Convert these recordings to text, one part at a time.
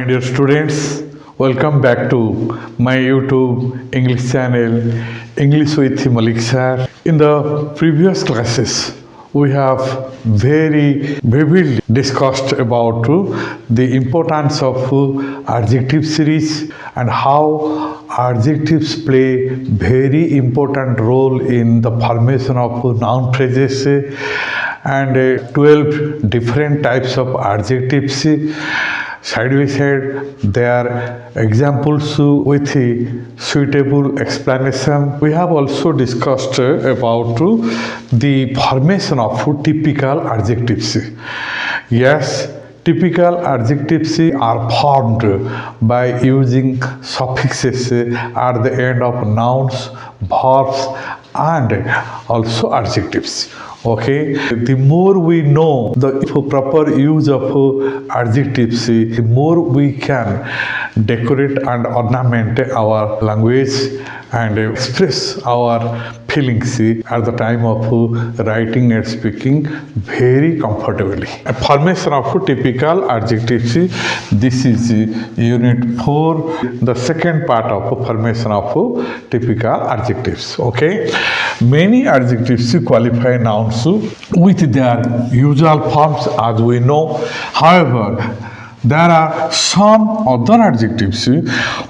dear students, welcome back to my YouTube English channel, English with Malik sir. In the previous classes, we have very vividly discussed about the importance of adjective series and how adjectives play very important role in the formation of noun phrases and 12 different types of adjectives. Side by side, there are examples with suitable explanation. We have also discussed about the formation of typical adjectives. Yes, typical adjectives are formed by using suffixes at the end of nouns, verbs, and also adjectives. Okay, the more we know the proper use of adjectives, the more we can decorate and ornament our language and express our feelings at the time of writing and speaking very comfortably. A formation of typical adjectives, this is unit 4, the second part of formation of typical adjectives. Okay, many adjectives qualify nouns with their usual forms, as we know. However, there are some other adjectives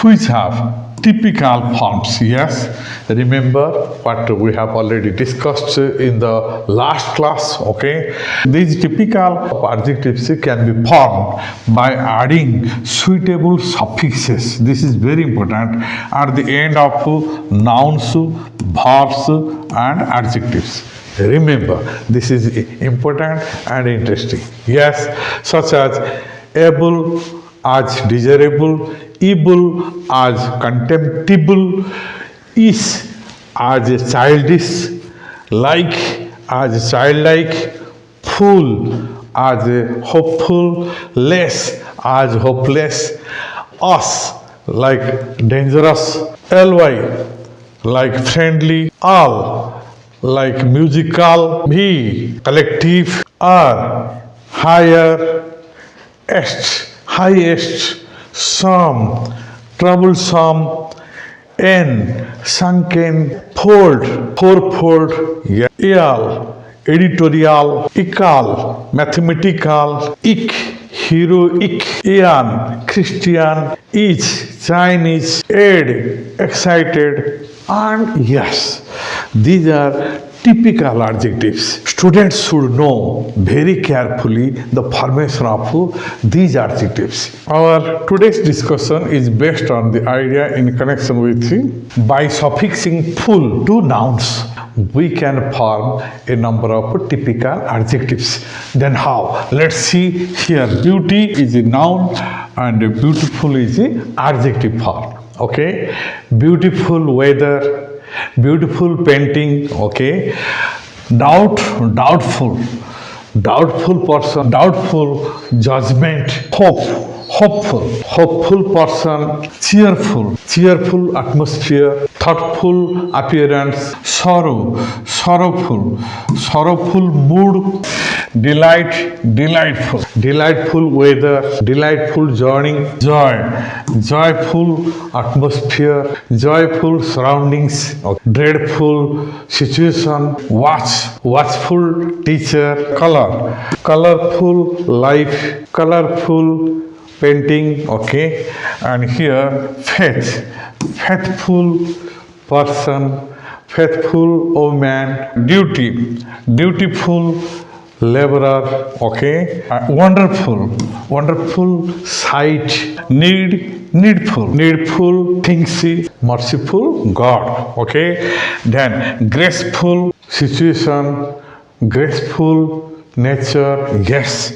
which have typical forms. Yes, remember what we have already discussed in the last class. Okay, these typical adjectives can be formed by adding suitable suffixes. This is very important at the end of nouns, verbs, and adjectives. Remember, this is important and interesting. Yes, such as able as desirable, evil as contemptible, is as childish, like as childlike, fool as hopeful, less as hopeless, us like dangerous, ly like friendly, all like musical, be collective, are higher, highest, some, troublesome, sunken, fourfold, ial, editorial, equal, mathematical, heroic, Ian, Christian, each, Chinese, excited, and yes, these are typical adjectives. Students should know very carefully the formation of these adjectives. Our today's discussion is based on the idea in connection with by suffixing full to nouns, we can form a number of typical adjectives. Then how? Let's see here. Beauty is a noun and beautiful is an adjective form. Okay, beautiful weather, beautiful painting. Okay, doubtful person, doubtful judgment, hopeful person, cheerful atmosphere, thoughtful appearance, sorrowful mood, delightful weather, delightful journey, joyful atmosphere, joyful surroundings, dreadful situation, watchful teacher, colorful life, colorful painting. Okay, and here faithful person, faithful woman, dutiful laborer. Okay, wonderful sight, needful things, merciful God. Okay, then graceful situation, graceful nature. Yes,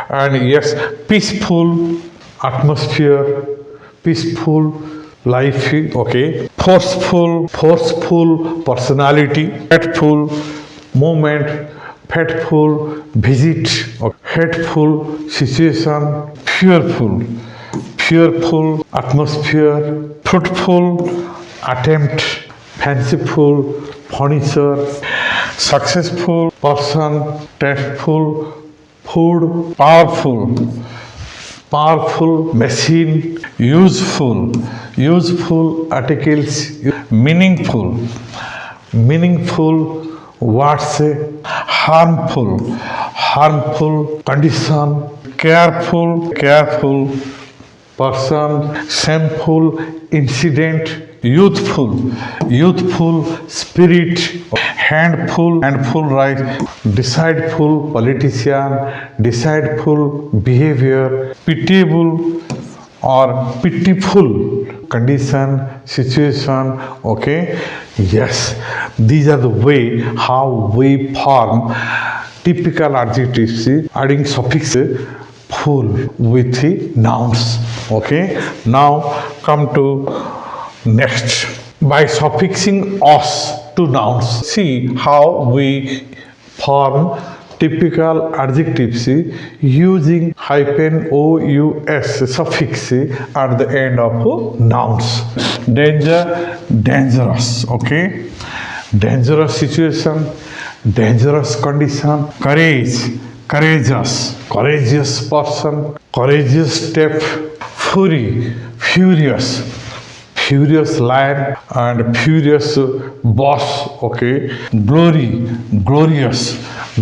and yes, peaceful atmosphere, peaceful life. Okay, forceful personality, hateful movement, fateful visit, hateful situation, fearful atmosphere, fruitful attempt, fanciful furniture, successful person, tasteful food, powerful powerful machine, useful, useful articles, meaningful, meaningful words, harmful, harmful condition, careful, careful person, shameful incident, youthful, youthful spirit, handful, handful right, decideful politician, decideful behavior, pitiable or pitiful condition, situation. Okay, yes, these are the way how we form typical adjectives, adding suffix full with the nouns. Okay, now come to next. By suffixing us to nouns, see how we form typical adjectives using hyphen ous suffix at the end of nouns. Danger, dangerous. Okay, dangerous situation, dangerous condition. Courage, courageous, courageous person, courageous step. Fury, furious, furious lion and furious boss. Okay, glory, glorious,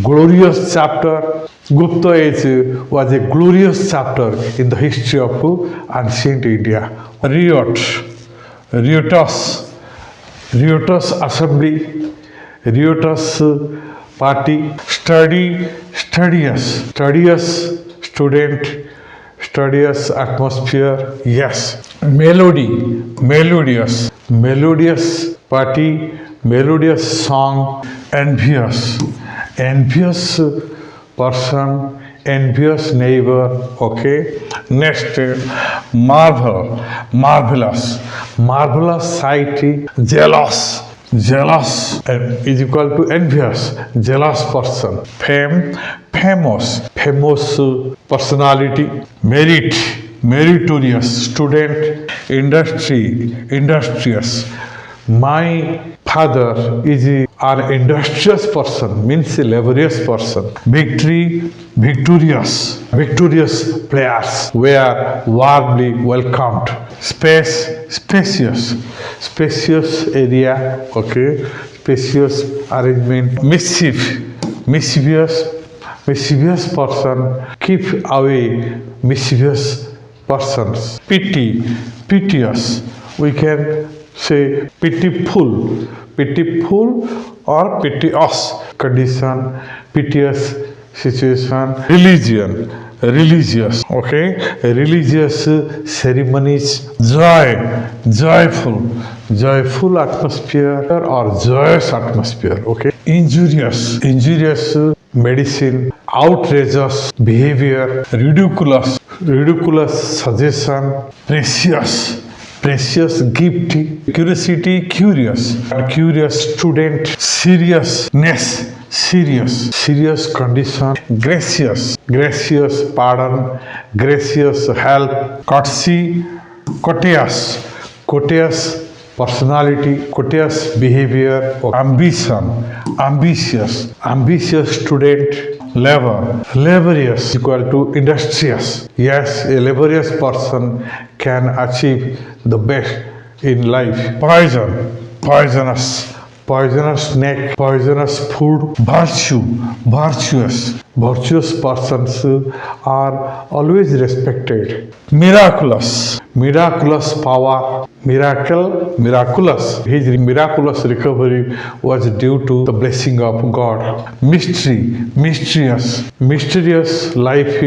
glorious chapter. Gupta age was a glorious chapter in the history of ancient India. Riot, riotous, riotous assembly, riotous party. Study, studious, studious student, studious atmosphere. Yes. Melody, melodious, melodious party, melodious song. Envious, envious person, envious neighbor. Okay. Next, marvel, marvelous, marvelous sight. Jealous, jealous is equal to envious, jealous person. Fame, famous, famous personality. Merit, meritorious student. Industry, industrious. My father is an industrious person, means a laborious person. Victory, victorious, victorious players were warmly welcomed. Space, spacious, spacious area. Okay, spacious arrangement. Mischief, mischievous, mischievous person. Keep away mischievous persons. Pity, piteous. We can say pitiful, pitiful or piteous condition, piteous situation. Religion, religious. Okay, religious ceremonies. Joy, joyful, joyful atmosphere or joyous atmosphere. Okay, injurious, injurious medicine. Outrageous behavior. Ridiculous, ridiculous suggestion. Precious, precious gift. Curiosity, curious, curious student. Seriousness, serious, serious condition. Gracious, gracious pardon, gracious help. Courtesy, courteous, courteous personality, courteous behavior. Ambition, ambitious, ambitious student. Labor, laborious equal to industrious. Yes, a laborious person can achieve the best in life. Poison, poisonous, poisonous snake, poisonous food. Virtue, virtuous, virtuous persons are always respected. Miraculous, miraculous power, miracle, miraculous. His miraculous recovery was due to the blessing of God. Mystery, mysterious, mysterious life,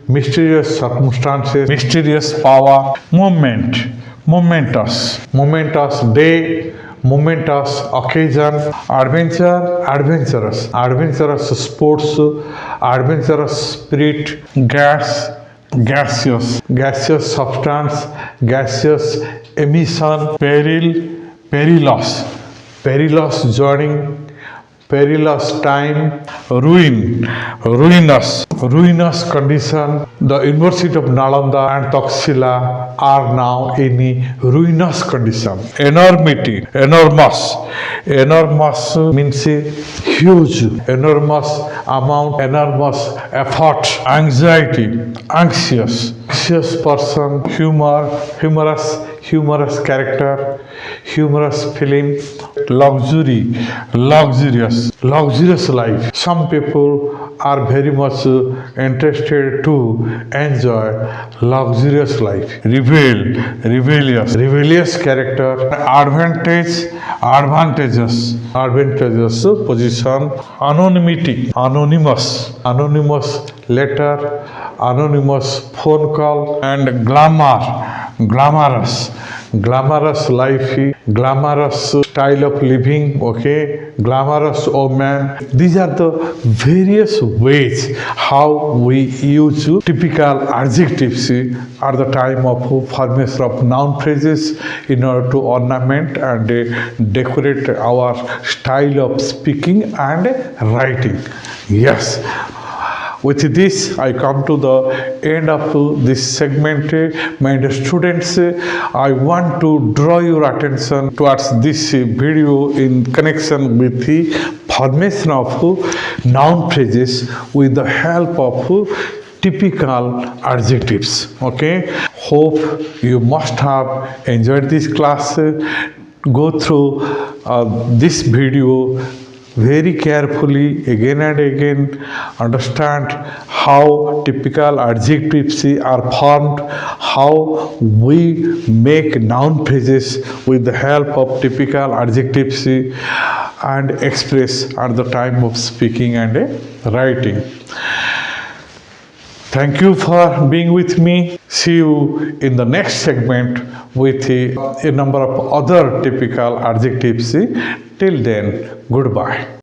mysterious circumstances, mysterious power. Moment, momentous, momentous day, momentous occasion. Adventure, adventurous, adventurous sports, adventurous spirit. Gas, gaseous, gaseous substance, gaseous emission. Peril, perilous, perilous journey, perilous time. Ruin, ruinous, ruinous condition. The University of Nalanda and Taxila are now in a ruinous condition. Enormity, enormous, enormous means huge, enormous amount, enormous effort. Anxiety, anxious, audacious person, humorous character, humorous film, luxurious life. Some people are very much interested to enjoy luxurious life. Rebellious character, advantageous position, anonymous letter, anonymous phone call, and glamorous life, glamorous style of living, okay, glamorous woman. These are the various ways how we use typical adjectives at the time of formation of noun phrases in order to ornament and decorate our style of speaking and writing. Yes. With this, I come to the end of this segment. My dear students, I want to draw your attention towards this video in connection with the formation of noun phrases with the help of typical adjectives. Okay, hope you must have enjoyed this class. Go through this video very carefully again and again. Understand how typical adjectives are formed, how we make noun phrases with the help of typical adjectives and express at the time of speaking and writing. Thank you for being with me. See you in the next segment with a number of other typical adjectives. Till then, goodbye.